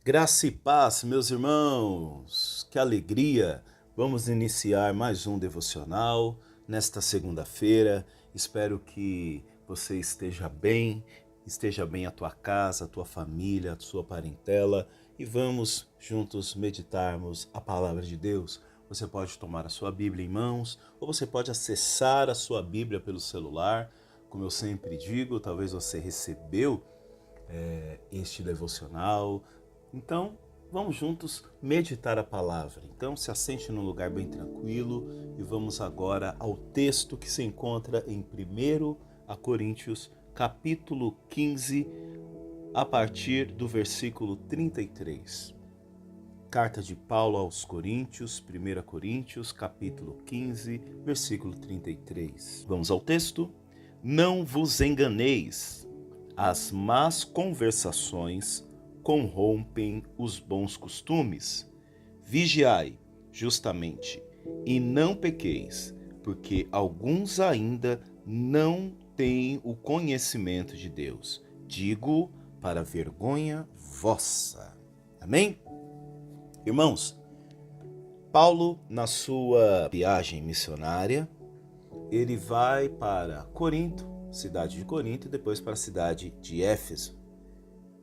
Graça e paz, meus irmãos, que alegria! Vamos iniciar mais um devocional nesta segunda-feira. Espero que você esteja bem a tua casa, a tua família, a sua parentela e vamos juntos meditarmos a palavra de Deus. Você pode tomar a sua Bíblia em mãos ou você pode acessar a sua Bíblia pelo celular. Como eu sempre digo, talvez você recebeu este devocional. Então, vamos juntos meditar a palavra. Então, se assente num lugar bem tranquilo e vamos agora ao texto que se encontra em 1 Coríntios, capítulo 15, a partir do versículo 33. Carta de Paulo aos Coríntios, 1 Coríntios, capítulo 15, versículo 33. Vamos ao texto? Não vos enganeis, as más conversações corrompem os bons costumes. Vigiai, justamente, e não pequeis, porque alguns ainda não têm o conhecimento de Deus. Digo para vergonha vossa. Amém? Irmãos, Paulo, na sua viagem missionária, ele vai para Corinto, cidade de Corinto, e depois para a cidade de Éfeso.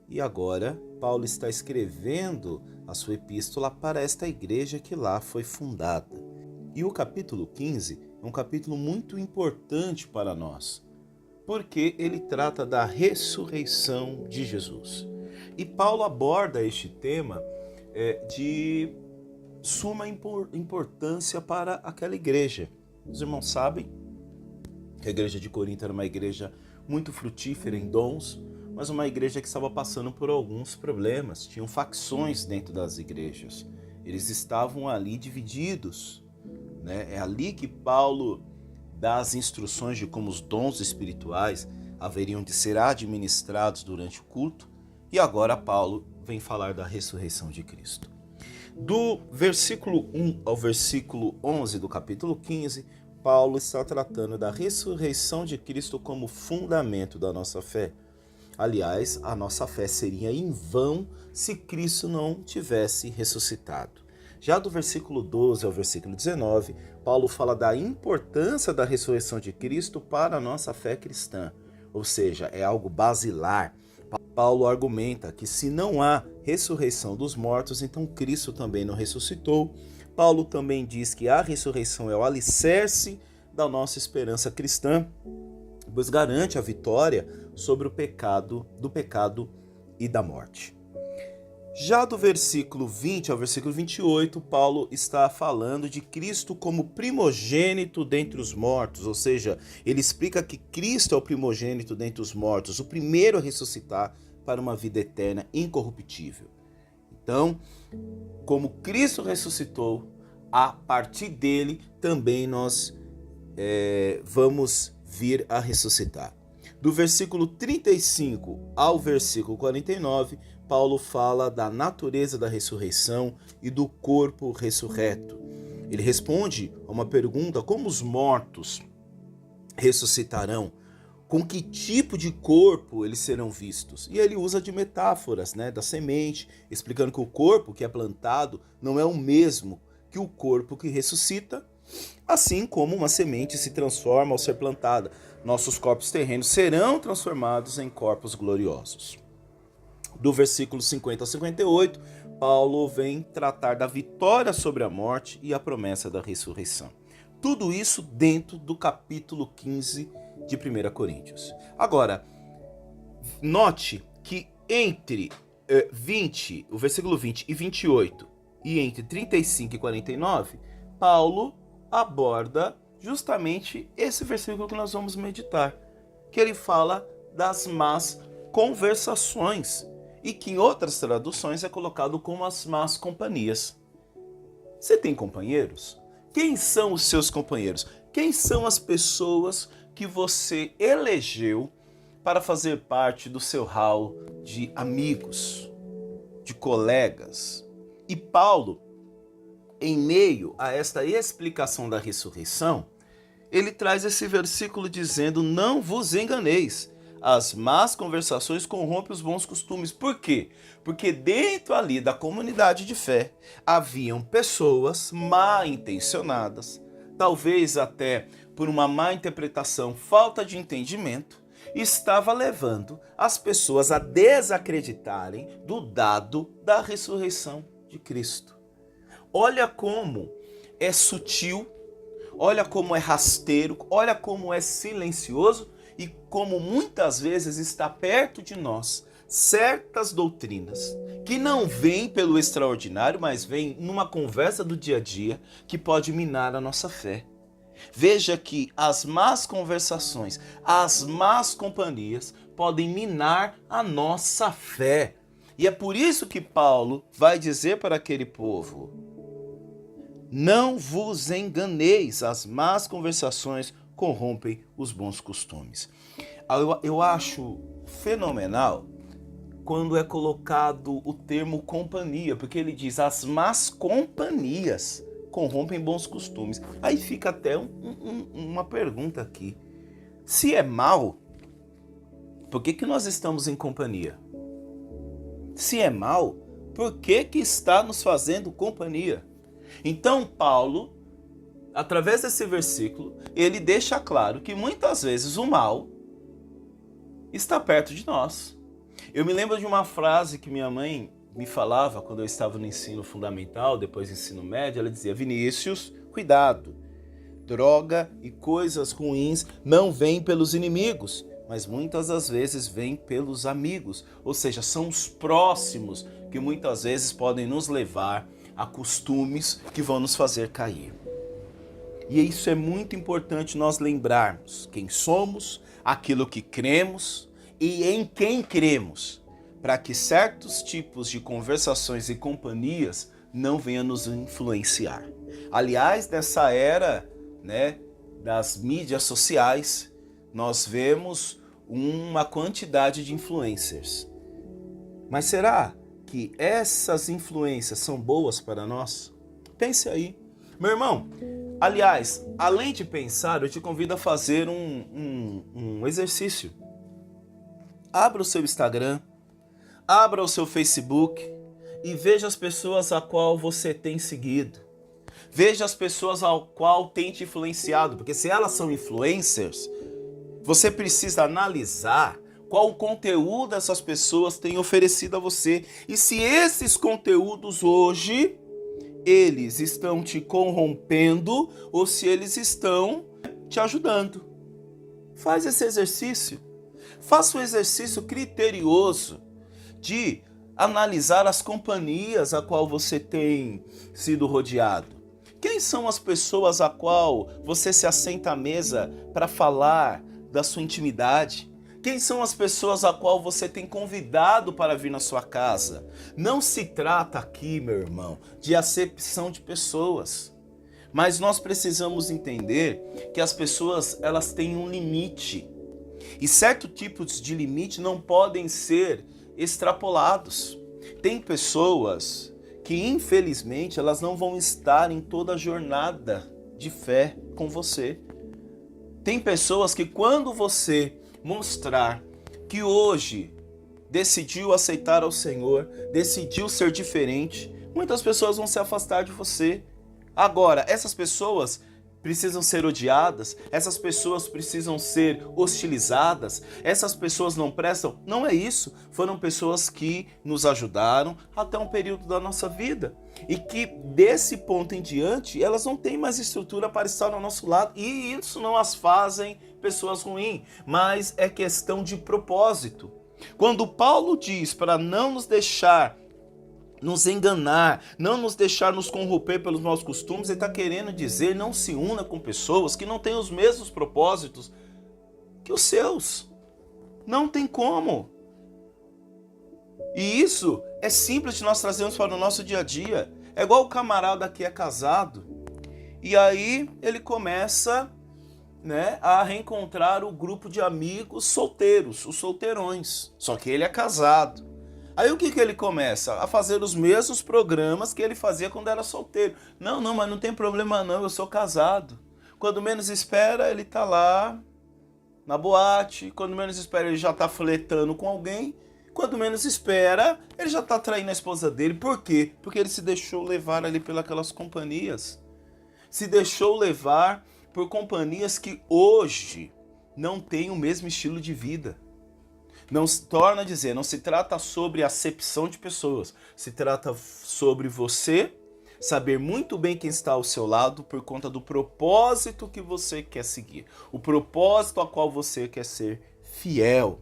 E agora, Paulo está escrevendo a sua epístola para esta igreja que lá foi fundada. E o capítulo 15 é um capítulo muito importante para nós, porque ele trata da ressurreição de Jesus. E Paulo aborda este tema de suma importância para aquela igreja. Os irmãos sabem que a igreja de Corinto era uma igreja muito frutífera em dons, mas uma igreja que estava passando por alguns problemas. Tinham facções dentro das igrejas. Eles estavam ali divididos, né? É ali que Paulo dá as instruções de como os dons espirituais haveriam de ser administrados durante o culto. E agora Paulo vem falar da ressurreição de Cristo. Do versículo 1 ao versículo 11 do capítulo 15, Paulo está tratando da ressurreição de Cristo como fundamento da nossa fé. Aliás, a nossa fé seria em vão se Cristo não tivesse ressuscitado. Já do versículo 12 ao versículo 19, Paulo fala da importância da ressurreição de Cristo para a nossa fé cristã. Ou seja, é algo basilar. Paulo argumenta que se não há ressurreição dos mortos, então Cristo também não ressuscitou. Paulo também diz que a ressurreição é o alicerce da nossa esperança cristã, pois garante a vitória sobre o pecado, do pecado e da morte. Já do versículo 20 ao versículo 28, Paulo está falando de Cristo como primogênito dentre os mortos, ou seja, ele explica que Cristo é o primogênito dentre os mortos, o primeiro a ressuscitar para uma vida eterna incorruptível. Então, como Cristo ressuscitou, a partir dele também nós vamos vir a ressuscitar. Do versículo 35 ao versículo 49, Paulo fala da natureza da ressurreição e do corpo ressurreto. Ele responde a uma pergunta: como os mortos ressuscitarão? Com que tipo de corpo eles serão vistos? E ele usa de metáforas, da semente, explicando que o corpo que é plantado não é o mesmo que o corpo que ressuscita, assim como uma semente se transforma ao ser plantada. Nossos corpos terrenos serão transformados em corpos gloriosos. Do versículo 50 ao 58, Paulo vem tratar da vitória sobre a morte e a promessa da ressurreição. Tudo isso dentro do capítulo 15 de 1 Coríntios. Agora, note que entre o versículo 20 e 28 e entre 35 e 49, Paulo aborda justamente esse versículo que nós vamos meditar, que ele fala das más conversações e que em outras traduções é colocado como as más companhias. Você tem companheiros? Quem são os seus companheiros? Quem são as pessoas que você elegeu para fazer parte do seu hall de amigos, de colegas? E Paulo, em meio a esta explicação da ressurreição, ele traz esse versículo dizendo: não vos enganeis, as más conversações corrompem os bons costumes. Por quê? Porque dentro ali da comunidade de fé haviam pessoas mal intencionadas, talvez até por uma má interpretação, falta de entendimento, estava levando as pessoas a desacreditarem do dado da ressurreição de Cristo. Olha como é sutil, olha como é rasteiro, olha como é silencioso e como muitas vezes está perto de nós certas doutrinas que não vêm pelo extraordinário, mas vêm numa conversa do dia a dia que pode minar a nossa fé. Veja que as más conversações, as más companhias podem minar a nossa fé. E é por isso que Paulo vai dizer para aquele povo: não vos enganeis, as más conversações corrompem os bons costumes. Eu acho fenomenal quando é colocado o termo companhia, porque ele diz as más companhias corrompem bons costumes. Aí fica até uma pergunta aqui. Se é mal, por que nós estamos em companhia? Se é mal, por que está nos fazendo companhia? Então Paulo, através desse versículo, ele deixa claro que muitas vezes o mal está perto de nós. Eu me lembro de uma frase que minha mãe me falava quando eu estava no ensino fundamental, depois do ensino médio. Ela dizia: Vinícius, cuidado, droga e coisas ruins não vêm pelos inimigos, mas muitas das vezes vêm pelos amigos, ou seja, são os próximos que muitas vezes podem nos levar a costumes que vão nos fazer cair. E isso é muito importante nós lembrarmos quem somos, aquilo que cremos e em quem cremos, para que certos tipos de conversações e companhias não venham nos influenciar. Aliás, nessa era, das mídias sociais, nós vemos uma quantidade de influencers. Mas será que essas influências são boas para nós? Pense aí. Meu irmão, aliás, além de pensar, eu te convido a fazer um exercício. Abra o seu Instagram, abra o seu Facebook e veja as pessoas a qual você tem seguido. Veja as pessoas ao qual tem te influenciado, porque se elas são influencers, você precisa analisar qual o conteúdo essas pessoas têm oferecido a você. E se esses conteúdos hoje, eles estão te corrompendo ou se eles estão te ajudando. Faz esse exercício. Faça um exercício criterioso de analisar as companhias a qual você tem sido rodeado. Quem são as pessoas a qual você se assenta à mesa para falar da sua intimidade? Quem são as pessoas a qual você tem convidado para vir na sua casa? Não se trata aqui, meu irmão, de acepção de pessoas. Mas nós precisamos entender que as pessoas, elas têm um limite. E certos tipos de limite não podem ser extrapolados. Tem pessoas que, infelizmente, elas não vão estar em toda a jornada de fé com você. Tem pessoas que, quando você mostrar que hoje decidiu aceitar ao Senhor, decidiu ser diferente, muitas pessoas vão se afastar de você. Agora, essas pessoas precisam ser odiadas, essas pessoas precisam ser hostilizadas, essas pessoas não prestam. Não é isso. Foram pessoas que nos ajudaram até um período da nossa vida e que desse ponto em diante elas não têm mais estrutura para estar ao nosso lado, e isso não as fazem pessoas ruins, mas é questão de propósito. Quando Paulo diz para não nos deixar nos enganar, não nos deixar nos corromper pelos maus costumes, ele está querendo dizer: não se una com pessoas que não têm os mesmos propósitos que os seus. Não tem como. E isso é simples de nós trazermos para o nosso dia a dia. É igual o camarada que é casado e aí ele começa, a reencontrar o grupo de amigos solteiros, os solteirões. Só que ele é casado. Aí o que ele começa? A fazer os mesmos programas que ele fazia quando era solteiro. Não, mas não tem problema não, eu sou casado. Quando menos espera, ele tá lá na boate, quando menos espera ele já tá flertando com alguém, quando menos espera ele já tá traindo a esposa dele. Por quê? Porque ele se deixou levar ali pelas companhias. Se deixou levar por companhias que hoje não têm o mesmo estilo de vida. Não se torna a dizer, não se trata sobre acepção de pessoas, se trata sobre você saber muito bem quem está ao seu lado por conta do propósito que você quer seguir, o propósito a qual você quer ser fiel.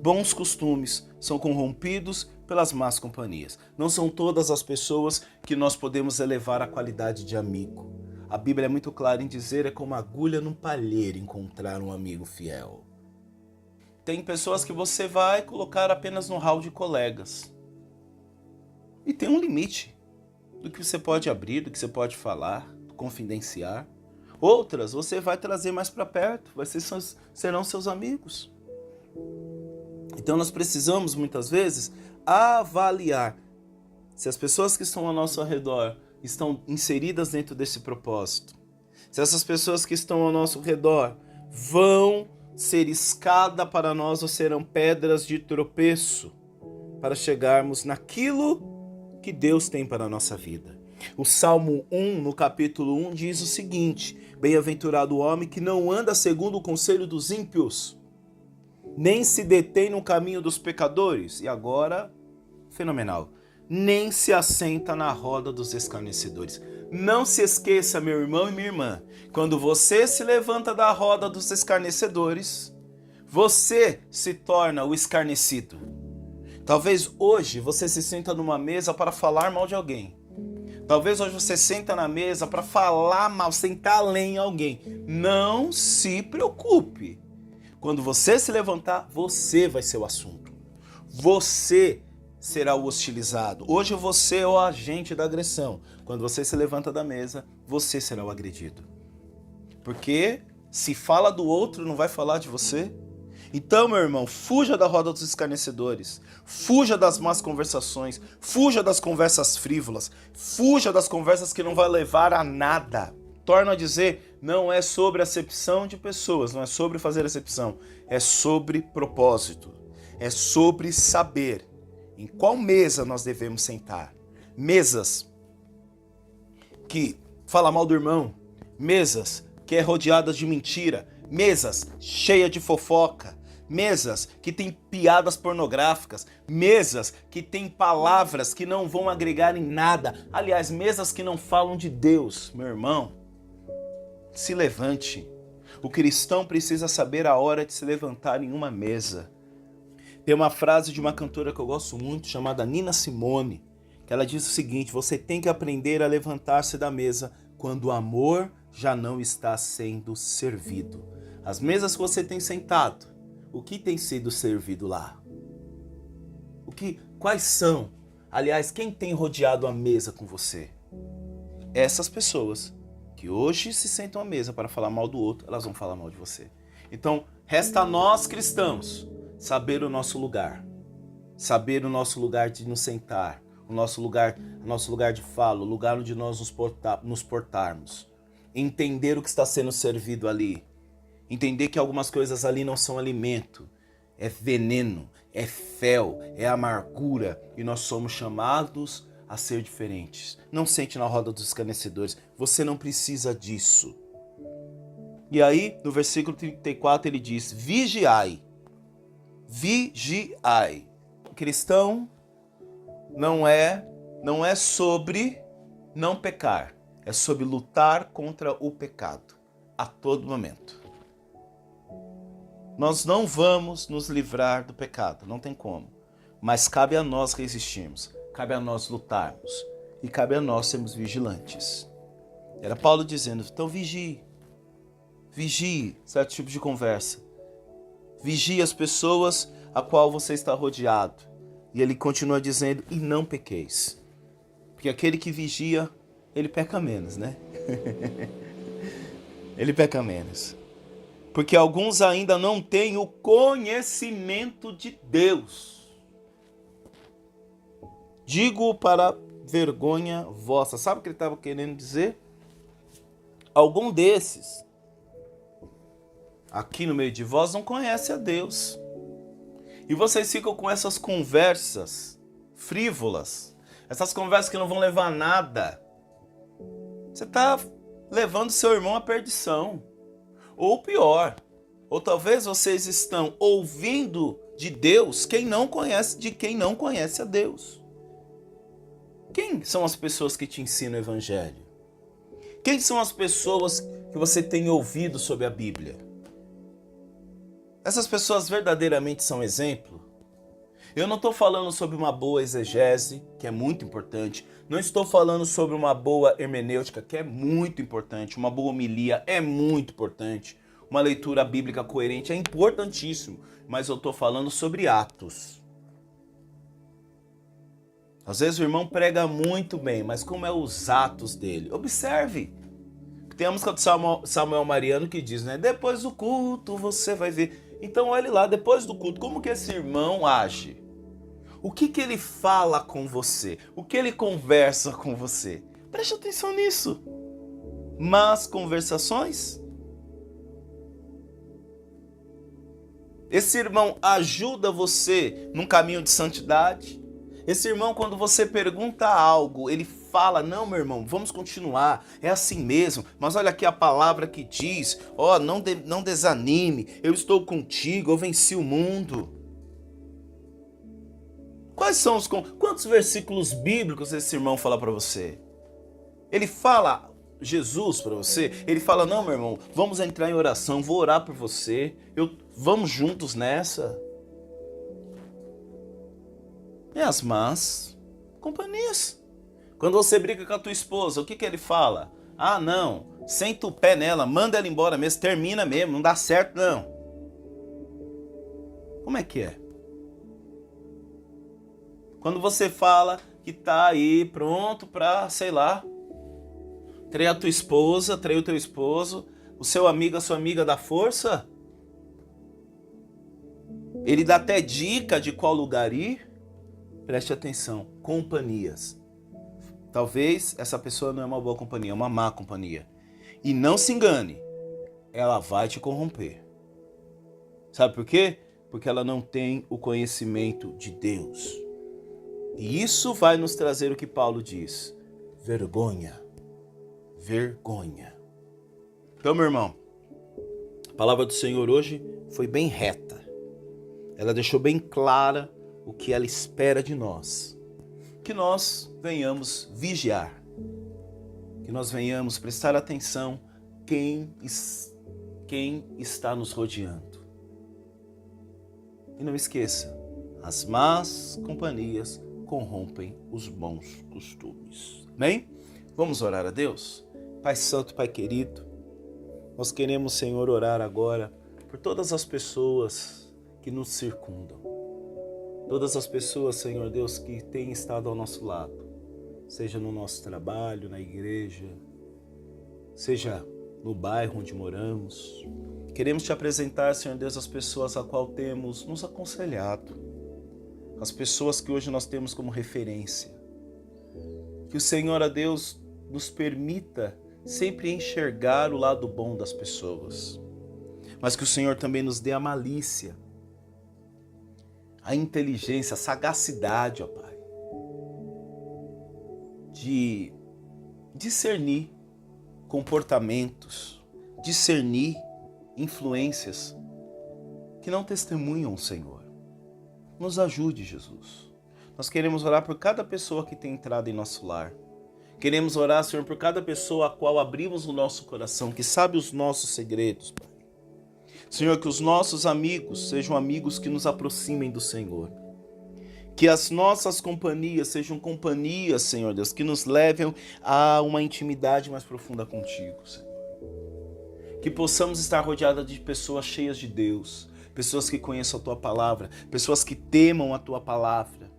Bons costumes são corrompidos pelas más companhias. Não são todas as pessoas que nós podemos elevar à qualidade de amigo. A Bíblia é muito clara em dizer, é como agulha num palheiro encontrar um amigo fiel. Tem pessoas que você vai colocar apenas no hall de colegas. E tem um limite do que você pode abrir, do que você pode falar, confidenciar. Outras você vai trazer mais para perto, serão seus amigos. Então nós precisamos muitas vezes avaliar se as pessoas que estão ao nosso redor estão inseridas dentro desse propósito. Se essas pessoas que estão ao nosso redor vão ser escada para nós ou serão pedras de tropeço para chegarmos naquilo que Deus tem para a nossa vida. O Salmo 1, no capítulo 1, diz o seguinte: bem-aventurado o homem que não anda segundo o conselho dos ímpios, nem se detém no caminho dos pecadores. E agora, fenomenal, nem se assenta na roda dos escarnecedores. Não se esqueça, meu irmão e minha irmã, quando você se levanta da roda dos escarnecedores, você se torna o escarnecido. Talvez hoje você se senta numa mesa para falar mal de alguém. Talvez hoje você senta na mesa para falar mal, sentar além em alguém. Não se preocupe. Quando você se levantar, você vai ser o assunto. Você será o hostilizado. Hoje você é o agente da agressão. Quando você se levanta da mesa, você será o agredido. Porque se fala do outro, não vai falar de você? Então, meu irmão, fuja da roda dos escarnecedores, fuja das más conversações, fuja das conversas frívolas, fuja das conversas que não vão levar a nada. Torno a dizer, não é sobre acepção de pessoas, não é sobre fazer acepção, é sobre propósito, é sobre saber em qual mesa nós devemos sentar. Mesas que falam mal do irmão, mesas que é rodeadas de mentira, mesas cheias de fofoca, mesas que tem piadas pornográficas, mesas que tem palavras que não vão agregar em nada. Aliás, mesas que não falam de Deus. Meu irmão, se levante. O cristão precisa saber a hora de se levantar em uma mesa. Tem uma frase de uma cantora que eu gosto muito, chamada Nina Simone, que ela diz o seguinte: você tem que aprender a levantar-se da mesa quando o amor já não está sendo servido. As mesas que você tem sentado, o que tem sido servido lá? Quais são? Aliás, quem tem rodeado a mesa com você? Essas pessoas que hoje se sentam à mesa para falar mal do outro, elas vão falar mal de você. Então, resta a nós cristãos saber o nosso lugar. Saber o nosso lugar de nos sentar, o nosso lugar de fala, o lugar onde nós nos portarmos. Entender o que está sendo servido ali. Entender que algumas coisas ali não são alimento, é veneno, é fel, é amargura, e nós somos chamados a ser diferentes. Não sente na roda dos escarnecedores, você não precisa disso. E aí, no versículo 34, ele diz: vigiai, vigiai. O cristão não é sobre não pecar, é sobre lutar contra o pecado a todo momento. Nós não vamos nos livrar do pecado, não tem como. Mas cabe a nós resistirmos, cabe a nós lutarmos e cabe a nós sermos vigilantes. Era Paulo dizendo, então vigie certo tipo de conversa. Vigie as pessoas a qual você está rodeado. E ele continua dizendo, e não pequeis. Porque aquele que vigia, ele peca menos, né? Ele peca menos. Porque alguns ainda não têm o conhecimento de Deus. Digo para vergonha vossa. Sabe o que ele estava querendo dizer? Algum desses aqui no meio de vós não conhece a Deus. E vocês ficam com essas conversas frívolas, essas conversas que não vão levar a nada. Você está levando seu irmão à perdição. Ou pior, ou talvez vocês estão ouvindo de Deus de quem não conhece a Deus. Quem são as pessoas que te ensinam o Evangelho? Quem são as pessoas que você tem ouvido sobre a Bíblia? Essas pessoas verdadeiramente são exemplo? Eu não estou falando sobre uma boa exegese, que é muito importante. Não estou falando sobre uma boa hermenêutica, que é muito importante. Uma boa homilia é muito importante. Uma leitura bíblica coerente é importantíssimo. Mas eu estou falando sobre atos. Às vezes o irmão prega muito bem, mas como é os atos dele? Observe. Tem a música do Samuel Mariano que diz, né? Depois do culto você vai ver. Então olhe lá, depois do culto, como que esse irmão age? O que ele fala com você? O que ele conversa com você? Preste atenção nisso. Más conversações? Esse irmão ajuda você num caminho de santidade? Esse irmão, quando você pergunta algo, ele fala, não, meu irmão, vamos continuar, é assim mesmo, mas olha aqui a palavra que diz, não desanime, eu estou contigo, eu venci o mundo. Quantos versículos bíblicos esse irmão fala para você? Ele fala Jesus para você? Ele fala, não, meu irmão, vamos entrar em oração, vou orar por você, vamos juntos nessa. E as más companhias. Quando você briga com a tua esposa, o que ele fala? Ah, não, senta o pé nela, manda ela embora mesmo, termina mesmo, não dá certo não. Como é que é? Quando você fala que tá aí pronto pra, sei lá, trair a tua esposa, trair o teu esposo, o seu amigo, a sua amiga dá força? Ele dá até dica de qual lugar ir? Preste atenção, companhias. Talvez essa pessoa não é uma boa companhia, é uma má companhia. E não se engane, ela vai te corromper. Sabe por quê? Porque ela não tem o conhecimento de Deus. E isso vai nos trazer o que Paulo diz. Vergonha. Vergonha. Então, meu irmão, a palavra do Senhor hoje foi bem reta. Ela deixou bem clara o que ela espera de nós. Que nós venhamos vigiar. Que nós venhamos prestar atenção quem está nos rodeando. E não esqueça, as más companhias corrompem os bons costumes. Amém? Vamos orar a Deus? Pai Santo, Pai querido, nós queremos, Senhor, orar agora por todas as pessoas que nos circundam. Todas as pessoas, Senhor Deus, que têm estado ao nosso lado, seja no nosso trabalho, na igreja, seja no bairro onde moramos. Queremos te apresentar, Senhor Deus, as pessoas a qual temos nos aconselhado, as pessoas que hoje nós temos como referência. Que o Senhor, a Deus, nos permita sempre enxergar o lado bom das pessoas, mas que o Senhor também nos dê a malícia, a inteligência, a sagacidade, ó Pai, de discernir comportamentos, discernir influências que não testemunham o Senhor. Nos ajude, Jesus. Nós queremos orar por cada pessoa que tem entrado em nosso lar. Queremos orar, Senhor, por cada pessoa a qual abrimos o nosso coração, que sabe os nossos segredos, Pai. Senhor, que os nossos amigos sejam amigos que nos aproximem do Senhor. Que as nossas companhias sejam companhias, Senhor Deus, que nos levem a uma intimidade mais profunda contigo, Senhor. Que possamos estar rodeados de pessoas cheias de Deus, pessoas que conheçam a Tua Palavra, pessoas que temam a Tua Palavra,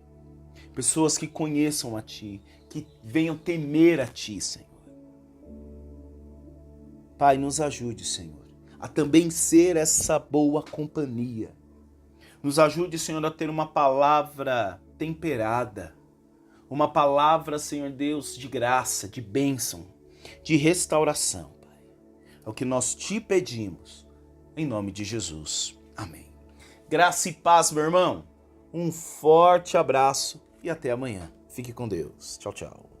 pessoas que conheçam a Ti, que venham temer a Ti, Senhor. Pai, nos ajude, Senhor, a também ser essa boa companhia. Nos ajude, Senhor, a ter uma palavra temperada, uma palavra, Senhor Deus, de graça, de bênção, de restauração, Pai. É o que nós te pedimos, em nome de Jesus. Amém. Graça e paz, meu irmão. Um forte abraço e até amanhã. Fique com Deus. Tchau, tchau.